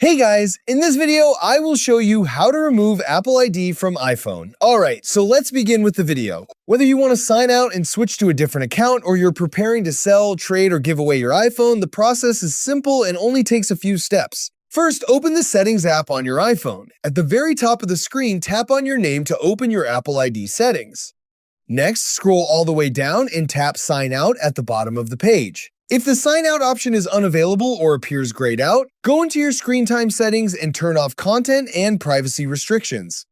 Hey guys, in this video, I will show you how to remove Apple ID from iPhone. Alright, so let's begin with the video. Whether you want to sign out and switch to a different account, or you're preparing to sell, trade, or give away your iPhone, the process is simple and only takes a few steps. First, open the Settings app on your iPhone. At the very top of the screen, tap on your name to open your Apple ID settings. Next, scroll all the way down and tap Sign Out at the bottom of the page. If the sign out option is unavailable or appears grayed out, go into your screen time settings and turn off content and privacy restrictions.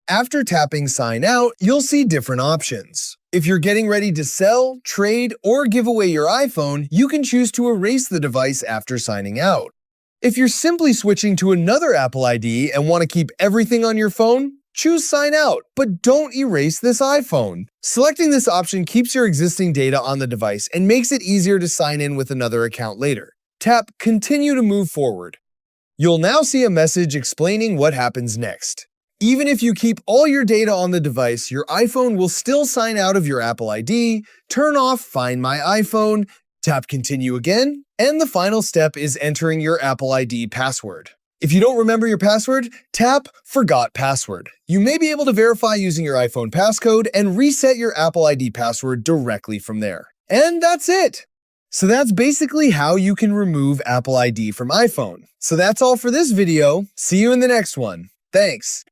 After tapping Sign Out, you'll see different options. If you're getting ready to sell, trade, or give away your iPhone, you can choose to erase the device after signing out. If you're simply switching to another Apple ID and want to keep everything on your phone, choose Sign Out, but don't erase this iPhone. Selecting this option keeps your existing data on the device and makes it easier to sign in with another account later. Tap Continue to move forward. You'll now see a message explaining what happens next. Even if you keep all your data on the device, your iPhone will still sign out of your Apple ID, turn off Find My iPhone, tap Continue again, and the final step is entering your Apple ID password. If you don't remember your password, tap Forgot Password. You may be able to verify using your iPhone passcode and reset your Apple ID password directly from there. And that's it! So that's basically how you can remove Apple ID from iPhone. So that's all for this video. See you in the next one. Thanks!